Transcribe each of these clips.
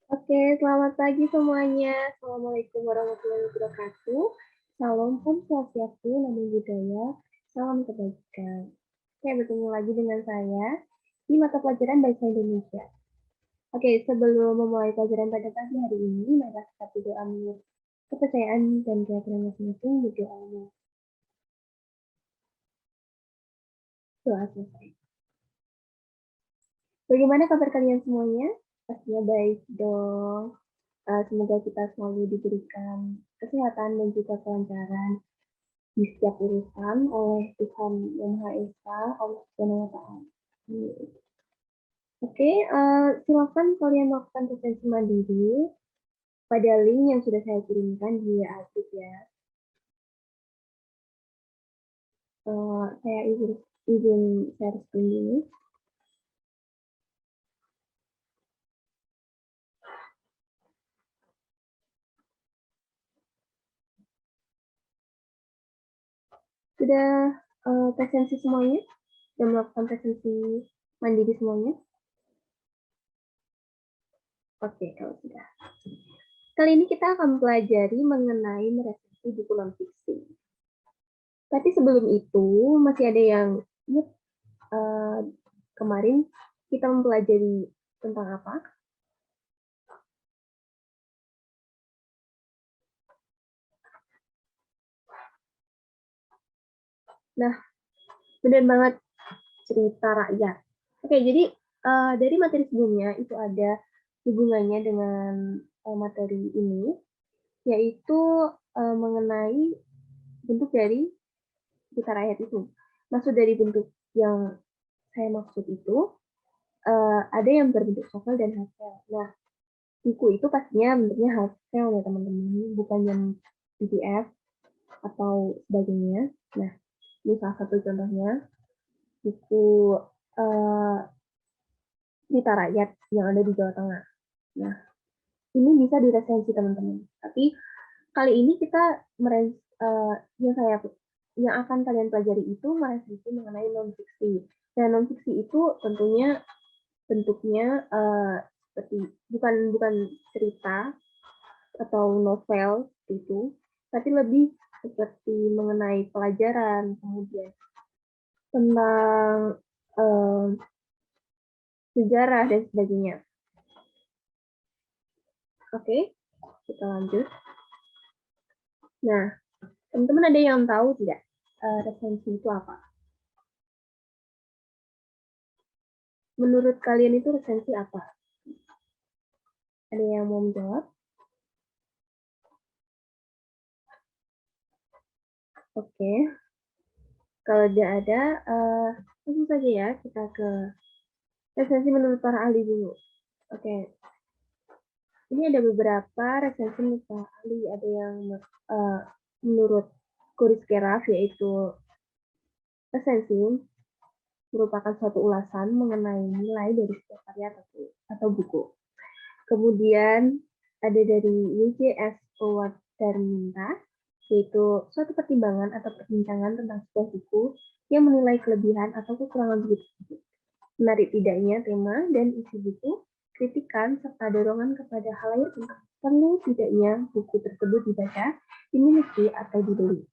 Oke, selamat pagi semuanya. Assalamualaikum warahmatullahi wabarakatuh. Salam, Om Swastiastu, Namo Buddhaya, salam kebajikan. Oke, bertemu lagi dengan saya di mata pelajaran Bahasa Indonesia. Oke, sebelum memulai pelajaran pada pagi hari ini, mari kita berdoa menurut kepercayaan dan keyakinan masing-masing. Berdoa. Doa selesai. Bagaimana kabar kalian semuanya? Pastinya baik dong. Semoga kita selalu diberikan kesehatan dan juga kelancaran di setiap urusan oleh Tuhan Yang Maha Esa, Allah Subhanahu wa Ta'ala. Oke, silakan kalian melakukan resensi mandiri pada link yang sudah saya kirimkan di artikel ya. Saya izin share screen dulu. Sudah presensi semuanya? Sudah melakukan presensi mandiri semuanya? Oke, kalau sudah. Kali ini kita akan mempelajari mengenai meresensi buku non-fiksi. Tapi sebelum itu, masih ada yang kemarin kita mempelajari tentang apa? Nah, benar banget, cerita rakyat. Oke, jadi dari materi sebelumnya itu ada hubungannya dengan materi ini, yaitu mengenai bentuk dari cerita rakyat itu. Maksud dari bentuk yang saya maksud itu, ada yang berbentuk sovel dan hafal. Nah, buku itu pastinya bentuknya hafal ya teman-teman, bukan yang PDF atau sebagainya. Nah, ini salah satu contohnya, buku cerita rakyat yang ada di Jawa Tengah. Nah, ini bisa diresensi teman-teman. Tapi kali ini kita yang akan kalian pelajari itu meresensi mengenai non-fiksi. Nah, non-fiksi itu tentunya bentuknya seperti bukan cerita atau novel itu, tapi lebih seperti mengenai pelajaran, kemudian tentang sejarah dan sebagainya. Oke, kita lanjut. Nah, teman-teman ada yang tahu tidak resensi itu apa? Menurut kalian itu resensi apa? Ada yang mau menjawab? Oke. Kalau tidak ada, langsung saja ya kita ke resensi menurut para ahli dulu. Oke. Ini ada beberapa resensi menurut para ahli. Ada yang menurut Kuris Keraf, yaitu resensi merupakan suatu ulasan mengenai nilai dari setiap karya atau buku. Kemudian ada dari WJS Award Darminta, yaitu suatu pertimbangan atau perbincangan tentang sebuah buku yang menilai kelebihan atau kekurangan buku tersebut. Menarik tidaknya tema dan isi buku, kritikan, serta dorongan kepada halayak tentang perlu tidaknya buku tersebut dibaca, dimiliki, atau dibeli.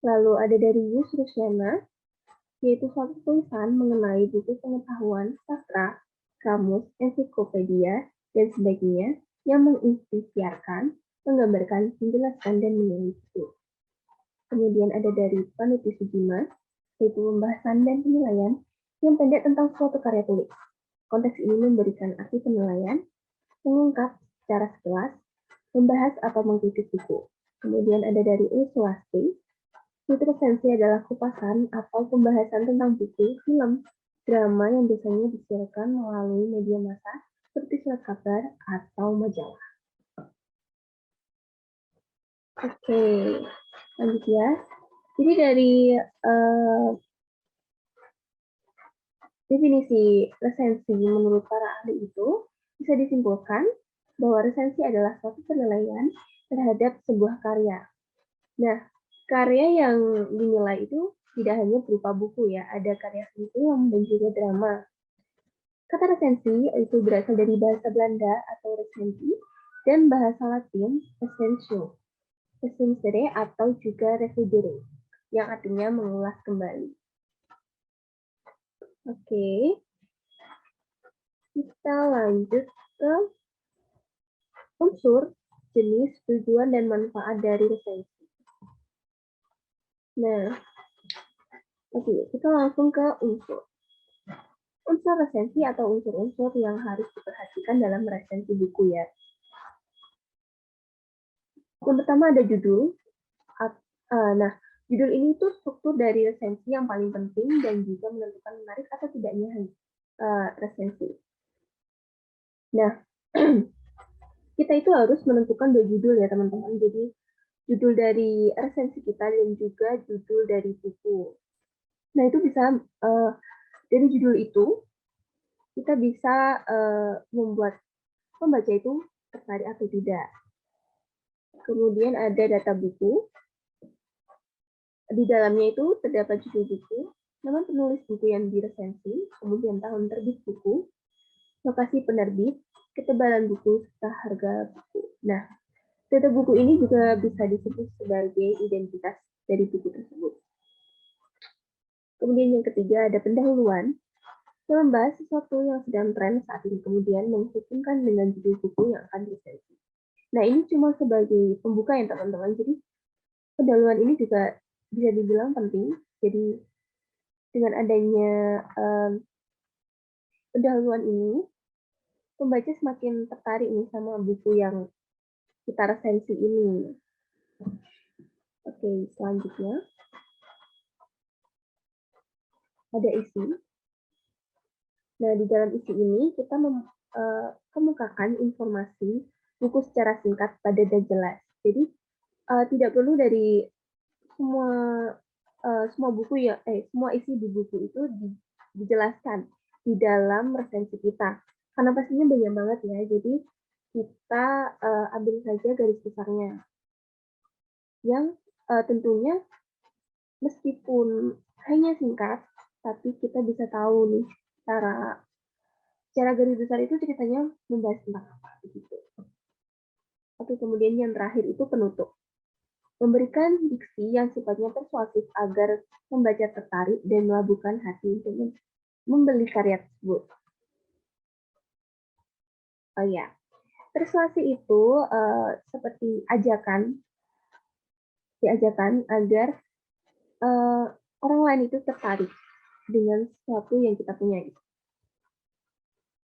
Lalu ada dari Yus Rusyana, yaitu suatu tulisan mengenai buku pengetahuan, sastra, kamus, ensiklopedia, dan sebagainya yang mengikhtiarkan, menggambarkan, menjelaskan, dan meneliti. Kemudian ada dari Panuti Sujima, yaitu pembahasan dan penilaian yang pendek tentang suatu karya tulis. Konteks ini memberikan arti penilaian, mengungkap secara sekilas, membahas atau mengkritik buku. Kemudian ada dari Usuasti, itu resensi adalah kupasan atau pembahasan tentang buku, film, drama yang biasanya disiarkan melalui media massa seperti surat kabar atau majalah. Oke, lanjut ya. Jadi dari definisi resensi menurut para ahli itu bisa disimpulkan bahwa resensi adalah suatu penilaian terhadap sebuah karya. Nah, karya yang dinilai itu tidak hanya berupa buku ya, ada karya film dan juga drama. Kata resensi itu berasal dari bahasa Belanda atau resensi dan bahasa Latin essentio, essendere atau juga revidere, yang artinya mengulas kembali. Oke, kita lanjut ke unsur, jenis, tujuan, dan manfaat dari resensi. Nah, oke, kita langsung ke unsur. Unsur resensi atau unsur-unsur yang harus diperhatikan dalam resensi buku ya. Yang pertama ada judul. Nah, judul ini tuh struktur dari resensi yang paling penting dan juga menentukan menarik atau tidaknya resensi. Nah, kita itu harus menentukan dua judul ya teman-teman. Jadi judul dari resensi kita dan juga judul dari buku. Nah, itu bisa dari judul itu kita bisa membuat pembaca itu tertarik atau tidak. Kemudian ada data buku. Di dalamnya itu terdapat judul buku, nama penulis buku yang diresensi, kemudian tahun terbit buku, lokasi penerbit, ketebalan buku, serta harga buku. Nah, data buku ini juga bisa disebut sebagai identitas dari buku tersebut. Kemudian yang ketiga ada pendahuluan, yang membahas sesuatu yang sedang tren saat ini, kemudian menghubungkan dengan judul buku yang akan diresensi. Nah, ini cuma sebagai pembuka ya teman-teman, jadi pendahuluan ini juga bisa dibilang penting. Jadi dengan adanya pendahuluan ini, pembaca semakin tertarik nih sama buku yang kita resensi ini. Oke, selanjutnya ada isi. Nah, di dalam isi ini kita kemukakan informasi buku secara singkat, padat, dan jelas. Jadi tidak perlu dari semua buku ya, semua isi di buku itu dijelaskan di dalam resensi kita. Karena pastinya banyak banget ya, jadi kita ambil saja garis besarnya. Yang tentunya meskipun hanya singkat, tapi kita bisa tahu nih secara garis besar itu ceritanya membahas tentang apa begitu. Oke, kemudian yang terakhir itu penutup. Memberikan diksi yang sifatnya persuasif agar membaca tertarik dan melabuhkan hati untuk membeli karya tersebut. Oh ya, persuasi itu seperti diajakan agar orang lain itu tertarik dengan sesuatu yang kita punya.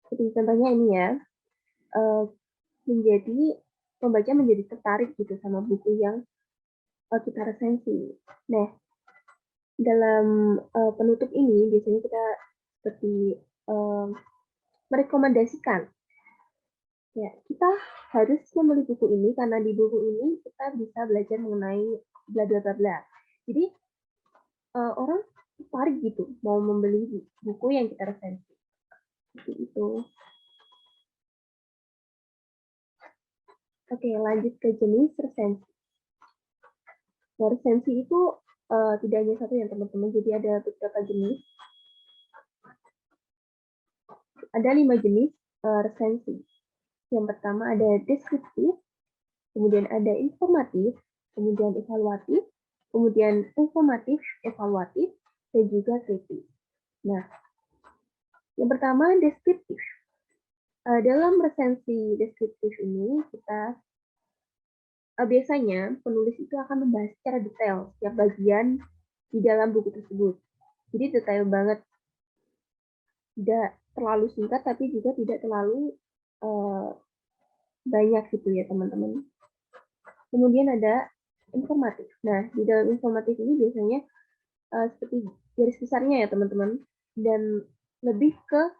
Seperti contohnya ini ya, pembaca menjadi tertarik gitu sama buku yang kita resensi. Nah, dalam penutup ini biasanya kita seperti merekomendasikan ya, kita harus membeli buku ini karena di buku ini kita bisa belajar mengenai bla bla bla bla. Jadi orang tertarik gitu mau membeli buku yang kita resensi. Seperti itu. Oke, lanjut ke jenis resensi. Nah, resensi itu tidak hanya satu ya teman-teman, jadi ada beberapa jenis. Ada 5 jenis resensi. Yang pertama ada deskriptif, kemudian ada informatif, kemudian evaluatif, kemudian informatif, evaluatif, dan juga kritis. Nah, yang pertama deskriptif. Dalam resensi deskriptif ini kita biasanya penulis itu akan membahas secara detail setiap bagian di dalam buku tersebut. Jadi detail banget, tidak terlalu singkat tapi juga tidak terlalu banyak gitu ya teman-teman. Kemudian ada informatif. Nah, di dalam informatif ini biasanya seperti garis besarnya ya teman-teman, dan lebih ke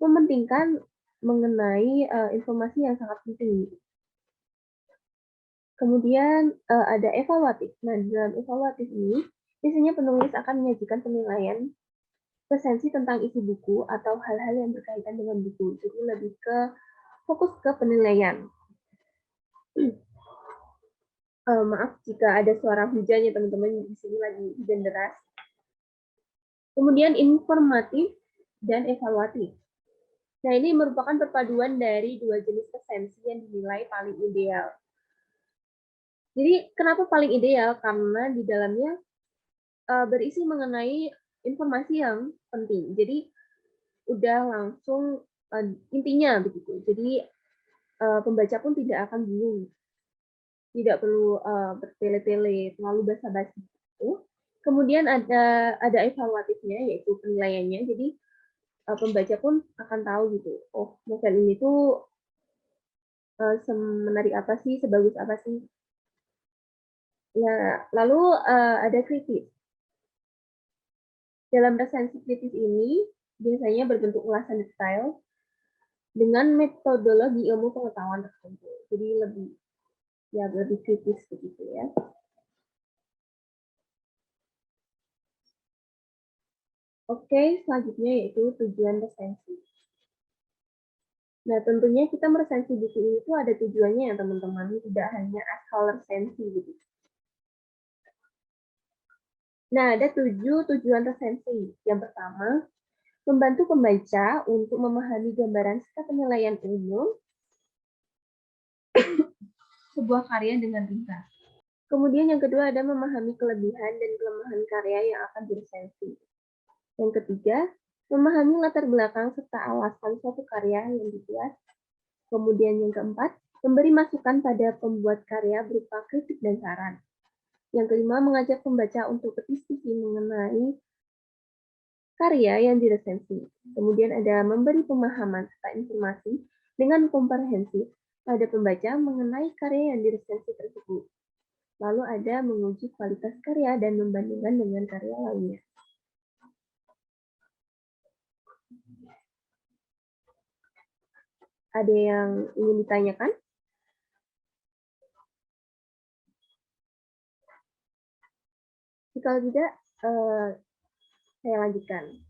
mementingkan mengenai informasi yang sangat penting. Kemudian ada evaluatif. Nah, di dalam evaluatif ini biasanya penulis akan menyajikan penilaian resensi tentang isi buku atau hal-hal yang berkaitan dengan buku. Jadi lebih ke fokus ke penilaian. Maaf jika ada suara hujan ya teman-teman, di sini lagi hujan deras. Kemudian informatif dan evaluatif. Nah, ini merupakan perpaduan dari dua jenis resensi yang dinilai paling ideal. Jadi, kenapa paling ideal? Karena di dalamnya berisi mengenai informasi yang penting. Jadi, udah langsung intinya begitu. Jadi, pembaca pun tidak akan bingung, tidak perlu bertele-tele, terlalu basa-basi. Kemudian ada evaluatifnya, yaitu penilaiannya. Jadi, pembaca pun akan tahu gitu, oh novel ini tuh semenarik apa sih, sebagus apa sih. Ya, lalu ada kritis. Dalam resensi kritis ini biasanya berbentuk ulasan detail dengan metodologi ilmu pengetahuan tertentu. Jadi lebih kritis begitu ya. Oke, selanjutnya yaitu tujuan resensi. Nah, tentunya kita meresensi buku ini tuh ada tujuannya ya teman-teman, tidak hanya asal resensi gitu. Nah, ada 7 tujuan resensi. Yang pertama, membantu pembaca untuk memahami gambaran serta penilaian umum sebuah karya dengan ringkas. Kemudian yang kedua ada memahami kelebihan dan kelemahan karya yang akan diresensi. Yang ketiga, memahami latar belakang serta alasan suatu karya yang dibuat. Kemudian yang keempat, memberi masukan pada pembuat karya berupa kritik dan saran. Yang kelima, mengajak pembaca untuk berdiskusi mengenai karya yang diresensi. Kemudian ada memberi pemahaman serta informasi dengan komprehensif pada pembaca mengenai karya yang diresensi tersebut. Lalu ada menguji kualitas karya dan membandingkan dengan karya lainnya. Ada yang ingin ditanyakan? Jika tidak, saya lanjutkan.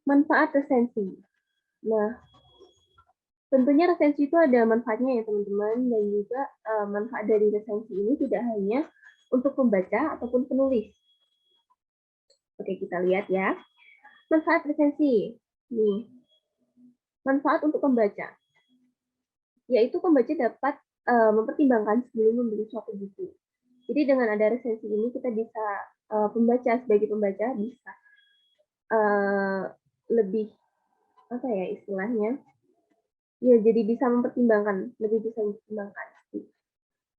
Manfaat resensi. Nah, tentunya resensi itu ada manfaatnya ya teman-teman, dan juga manfaat dari resensi ini tidak hanya untuk pembaca ataupun penulis. Oke, kita lihat ya. Manfaat resensi. Nih, manfaat untuk pembaca. Yaitu pembaca dapat mempertimbangkan sebelum membeli suatu buku. Jadi dengan ada resensi ini kita bisa sebagai pembaca bisa lebih apa ya istilahnya? Ya jadi bisa lebih bisa mempertimbangkan.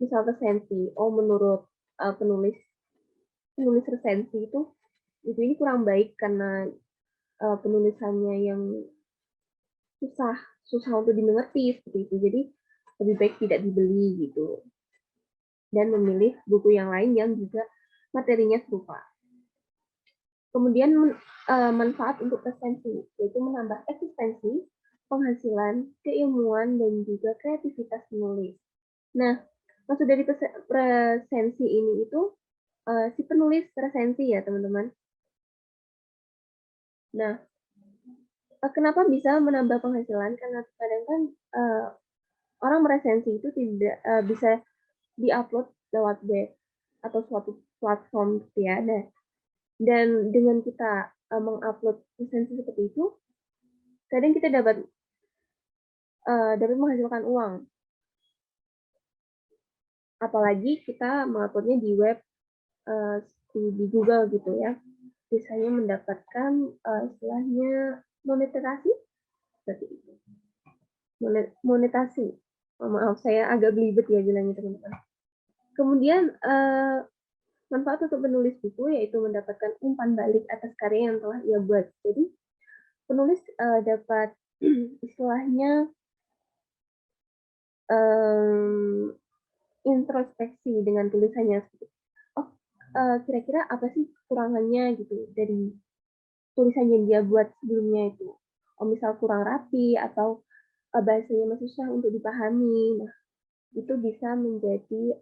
Misal resensi, oh menurut penulis resensi itu ini kurang baik karena penulisannya yang susah untuk dimengerti seperti itu. Jadi lebih baik tidak dibeli gitu. Dan memilih buku yang lain yang juga materinya serupa. Kemudian manfaat untuk resensi, yaitu menambah eksistensi, penghasilan, keilmuan, dan juga kreativitas penulis. Nah, maksud dari resensi ini itu si penulis resensi ya teman-teman. Nah, kenapa bisa menambah penghasilan? Karena kadang kan orang meresensi itu tidak bisa diupload lewat web atau suatu platform gitu ya. Nah, dan dengan kita mengupload resensi seperti itu, kadang kita dapat menghasilkan uang. Apalagi kita menguploadnya di web, di Google gitu ya. Biasanya mendapatkan istilahnya monetisasi seperti itu. Monetasi. Oh, maaf, saya agak belibet ya bilangnya teman-teman. Kemudian manfaat untuk penulis buku yaitu mendapatkan umpan balik atas karya yang telah ia buat. Jadi penulis dapat istilahnya introspeksi dengan tulisannya. Oh, kira-kira apa sih kekurangannya gitu dari tulisan yang dia buat sebelumnya itu. Oh, misal kurang rapi atau bahasanya masih susah untuk dipahami. Nah, itu bisa menjadi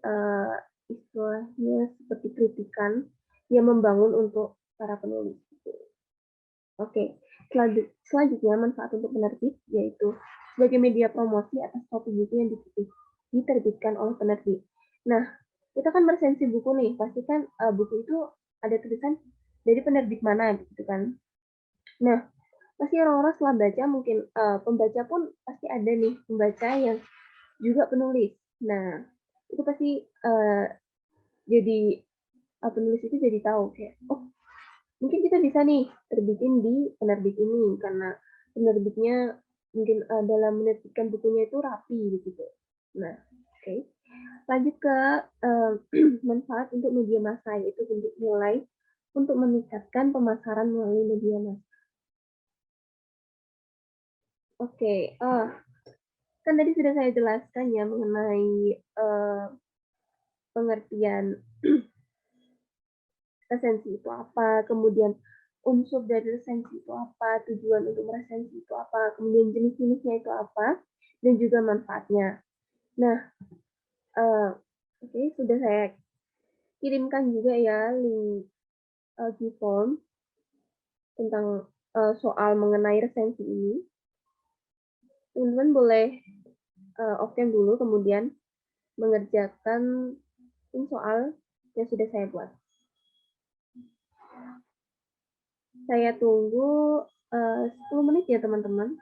istilahnya seperti kritikan yang membangun untuk para penulis. Oke, selanjutnya manfaat untuk penerbit yaitu sebagai media promosi atas suatu buku yang diterbitkan oleh penerbit. Nah, kita kan meresensi buku nih, pastikan buku itu ada tulisan dari penerbit mana gitu kan. Nah, pasti orang-orang setelah baca mungkin pembaca pun pasti ada nih pembaca yang juga penulis. Nah, itu pasti jadi penulis itu jadi tahu kayak, oh mungkin kita bisa nih terbitin di penerbit ini karena penerbitnya mungkin dalam menerbitkan bukunya itu rapi gitu. Nah, oke. Lanjut ke manfaat untuk media massa, yaitu bentuk nilai untuk meningkatkan pemasaran melalui media massa. Oke, kan tadi sudah saya jelaskan ya mengenai pengertian resensi itu apa, kemudian unsur dari resensi itu apa, tujuan untuk meresensi itu apa, kemudian jenis-jenisnya itu apa, dan juga manfaatnya. Nah, oke, sudah saya kirimkan juga ya link Gform tentang soal mengenai resensi ini. Teman-teman boleh off-cam dulu, kemudian mengerjakan soal yang sudah saya buat. Saya tunggu 10 menit ya teman-teman.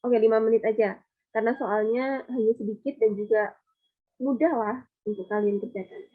Oke, 5 menit aja. Karena soalnya hanya sedikit dan juga mudah lah untuk kalian kerjakan.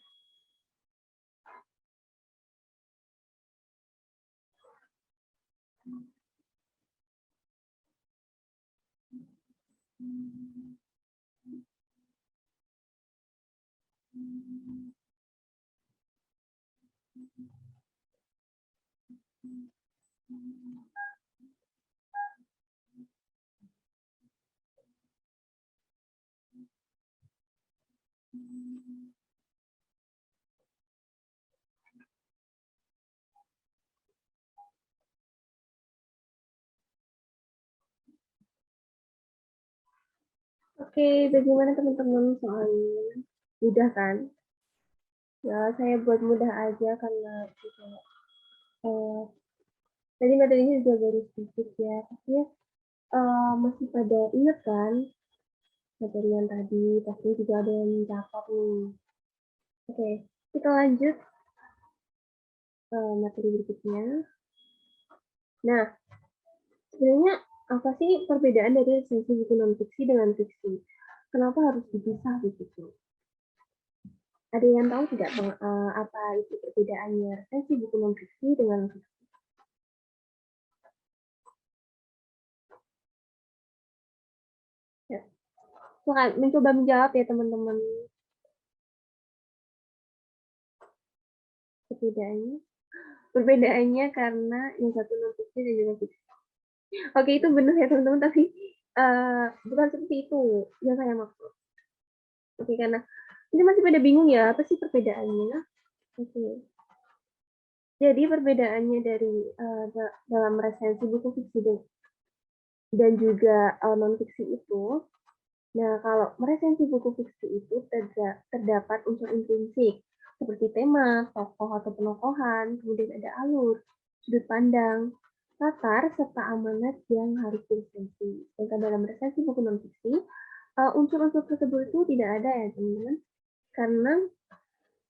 Oke, bagaimana teman-teman soalnya? Mudah kan? Ya, saya buat mudah aja karena juga tadi materinya juga baru sedikit ya. Tapi masih pada ingat kan materi yang tadi? Pasti juga ada yang mencatat nih. Oke, kita lanjut materi berikutnya. Nah, sebenarnya apa sih perbedaan dari resensi buku non-fiksi dengan fiksi? Kenapa harus dipisah begitu? Ada yang tahu tidak apa itu perbedaannya resensi buku non-fiksi dengan fiksi? Ya. Silakan mencoba menjawab ya teman-teman. Perbedaannya? Perbedaannya karena yang satu non-fiksi dan juga fiksi. Oke, itu benar ya teman-teman, tapi bukan seperti itu yang saya maksud. Oke, karena ini masih pada bingung ya, apa sih perbedaannya? Oke. Jadi perbedaannya dari dalam resensi buku fiksi dan juga non-fiksi itu, nah kalau meresensi buku fiksi itu terdapat unsur intrinsik, seperti tema, tokoh atau penokohan, kemudian ada alur, sudut pandang, latar, serta amanat yang harus diresensi. Sedangkan dalam resensi buku non-fiksi, unsur-unsur tersebut itu tidak ada ya teman-teman, karena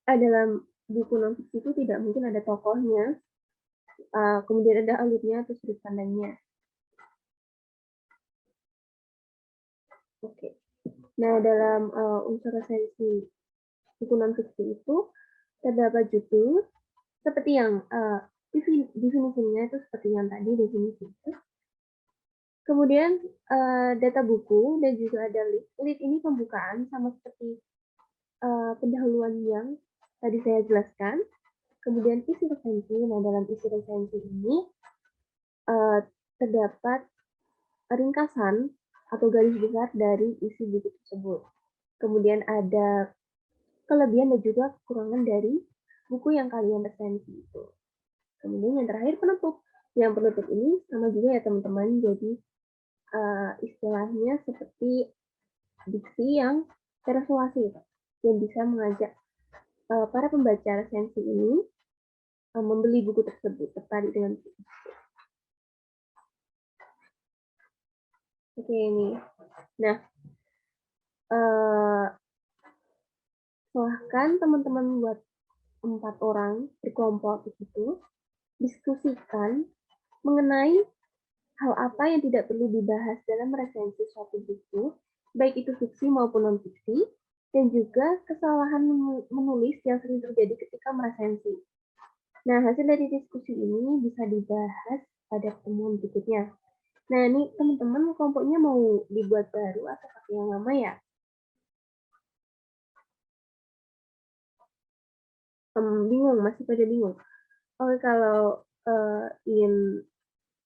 dalam buku non-fiksi itu tidak mungkin ada tokohnya, kemudian ada alurnya atau sudut pandangnya. Oke. Nah, dalam unsur resensi buku non-fiksi itu terdapat judul seperti yang definisinya itu seperti yang tadi definisi itu. Kemudian data buku dan juga ada lead. Lead ini pembukaan sama seperti pendahuluan yang tadi saya jelaskan. Kemudian isi resensi. Nah, dalam isi resensi ini terdapat ringkasan atau garis besar dari isi buku tersebut. Kemudian ada kelebihan dan juga kekurangan dari buku yang kalian resensi itu. Kemudian yang terakhir penutup. Yang penutup ini sama juga ya teman-teman. Jadi istilahnya seperti diksi yang persuasif yang bisa mengajak para pembaca resensi ini membeli buku tersebut tertarik dengan buku. Oke ini. Nah, silahkan teman-teman buat 4 orang berkelompok begitu diskusikan mengenai hal apa yang tidak perlu dibahas dalam resensi suatu buku, baik itu fiksi maupun non-fiksi, dan juga kesalahan menulis yang sering terjadi ketika meresensi. Nah, hasil dari diskusi ini bisa dibahas pada pertemuan berikutnya. Nah, ini teman-teman kelompoknya mau dibuat baru atau pakai yang lama ya? Bingung, masih pada bingung. Oke, kalau ingin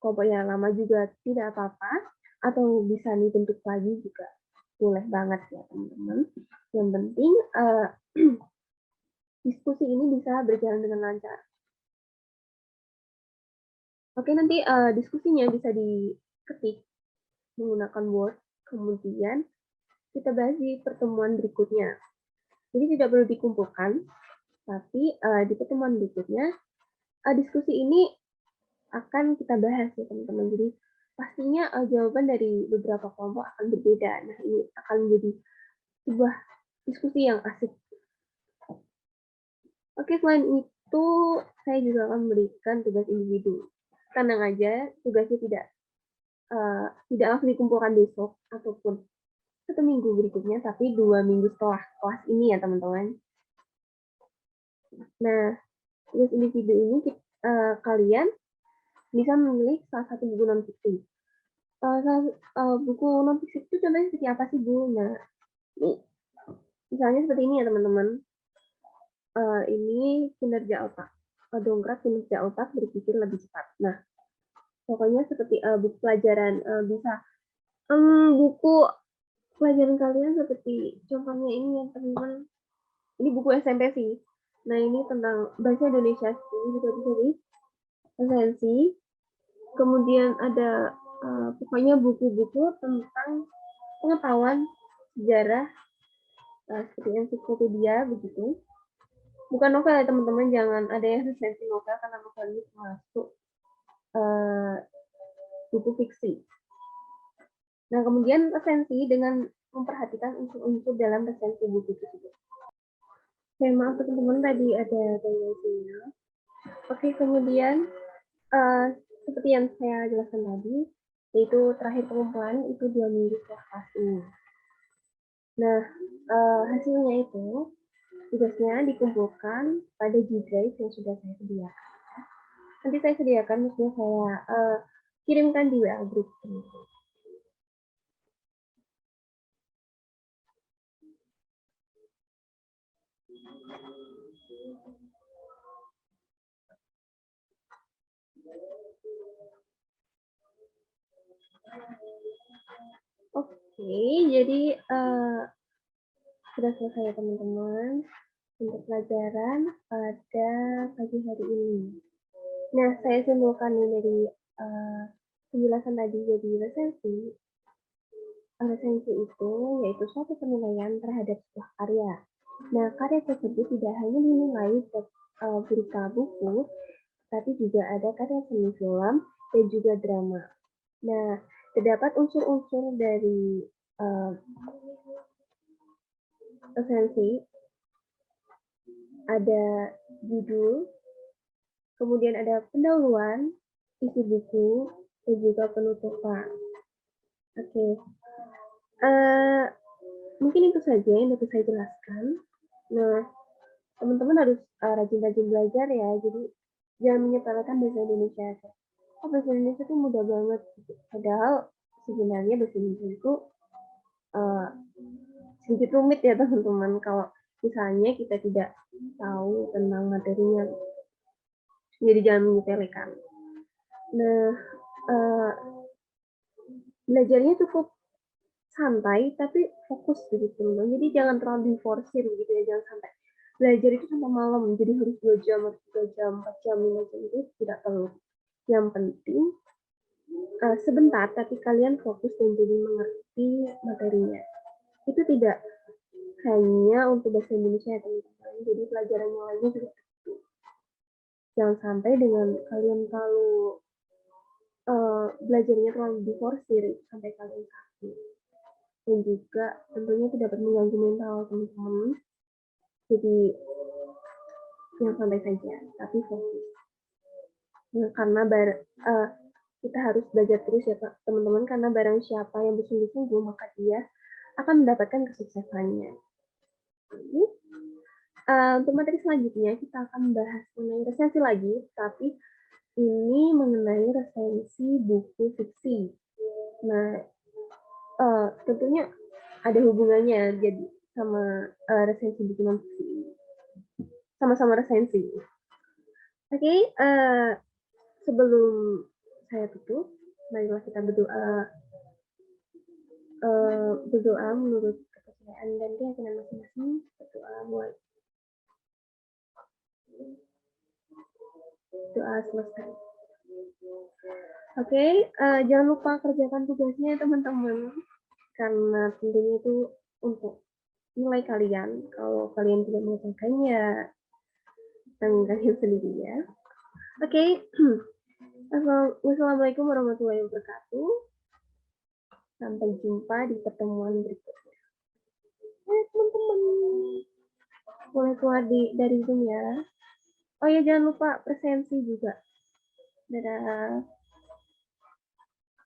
kelompok yang lama juga tidak apa-apa, atau bisa dibentuk lagi juga boleh banget ya teman-teman. Yang penting diskusi ini bisa berjalan dengan lancar. Oke, nanti diskusinya bisa diketik menggunakan Word, kemudian kita bahas di pertemuan berikutnya. Jadi tidak perlu dikumpulkan, tapi di pertemuan berikutnya diskusi ini akan kita bahas ya teman-teman. Jadi pastinya jawaban dari beberapa kelompok akan berbeda. Nah, ini akan menjadi sebuah diskusi yang asik. Oke, selain itu saya juga akan memberikan tugas individu. Tenang aja, tugasnya tidak langsung dikumpulkan besok ataupun 1 minggu berikutnya, tapi 2 minggu setelah kelas ini ya teman-teman. Nah, tugas individu ini kalian bisa memilih salah satu buku non-fiksi. Buku non-fiksi itu contohnya seperti apa sih, Bu? Nah, nih, misalnya seperti ini ya teman-teman. Ini kinerja otak. Dongkrak kinerja otak berpikir lebih cepat. Nah, pokoknya seperti buku pelajaran bisa buku pelajaran kalian seperti contohnya ini ya teman-teman. Ini buku SMP sih. Nah, ini tentang bahasa Indonesia sih, juga bisa di resensi. Kemudian ada pokoknya buku-buku tentang pengetahuan sejarah seperti ensiklopedia begitu. Bukan novel ya teman-teman, jangan ada yang resensi novel karena novel ini masuk buku fiksi. Nah, kemudian resensi dengan memperhatikan unsur-unsur dalam resensi buku tersebut. Saya maaf teman-teman, tadi ada gangguan sinyal. Oke, kemudian seperti yang saya jelaskan tadi, yaitu terakhir pengumpulan itu 2 minggu setelah kelas ini. Nah, hasilnya itu tugasnya dikumpulkan pada G-Drive yang sudah saya sediakan. Nanti saya sediakan, maksudnya saya kirimkan di WA group. Oke, jadi sudah selesai ya teman-teman untuk pelajaran pada pagi hari ini. Nah, saya simpulkan dari penjelasan tadi, jadi resensi itu yaitu suatu penilaian terhadap sebuah karya. Nah, karya tersebut tidak hanya dinilai berupa buku, tapi juga ada karya seni film dan juga drama. Nah, terdapat unsur-unsur dari resensi, ada judul, kemudian ada pendahuluan, isi buku, dan juga penutupan. Oke, mungkin itu saja yang dapat saya jelaskan. Nah, teman-teman harus rajin-rajin belajar ya, jadi jangan menyepelekan bahasa Indonesia. Bahasa Indonesia itu mudah banget, padahal sebenarnya bahasa Indonesia itu sedikit rumit ya teman-teman, kalau misalnya kita tidak tahu tentang materinya. Jadi jangan menyepelekan. Nah, belajarnya cukup santai tapi fokus begitu loh. Jadi jangan terlalu diforsir gitu ya, jangan sampai belajar itu sampai malam, jadi harus 2 jam, 3 jam, 4 jam, 5 jam, itu tidak perlu. Yang penting sebentar tapi kalian fokus dan jadi mengerti materinya. Itu tidak hanya untuk bahasa Indonesia ya teman-teman, jadi pelajaran yang lainnya juga begitu. Jangan sampai dengan kalian terlalu belajarnya terlalu diforsir sampai kalian sakit. Dan juga tentunya tidak dapat mengganggu mental teman-teman. Jadi yang santai saja, tapi fokus. Nah, karena kita harus belajar terus ya Pak, teman-teman, karena barang siapa yang bersungguh-sungguh, maka dia akan mendapatkan kesuksesannya. Jadi, untuk materi selanjutnya kita akan bahas mengenai resensi lagi, tapi ini mengenai resensi buku fiksi. Nah, tentunya ada hubungannya jadi sama resensi buku non fiksi ini. Sama-sama resensi. Oke, sebelum saya tutup, marilah kita berdoa menurut kepercayaan dan keyakinan masing-masing. Berdoa mulai. Doa selesai. Oke, jangan lupa kerjakan tugasnya teman-teman, karena tentunya itu untuk nilai kalian. Kalau kalian tidak mengerjakannya, tanggung kalian sendiri ya. Oke, wassalamualaikum warahmatullahi wabarakatuh. Sampai jumpa di pertemuan berikutnya. Teman-teman, boleh keluar dari Zoom ya. Oh ya, jangan lupa presensi juga. Dadah.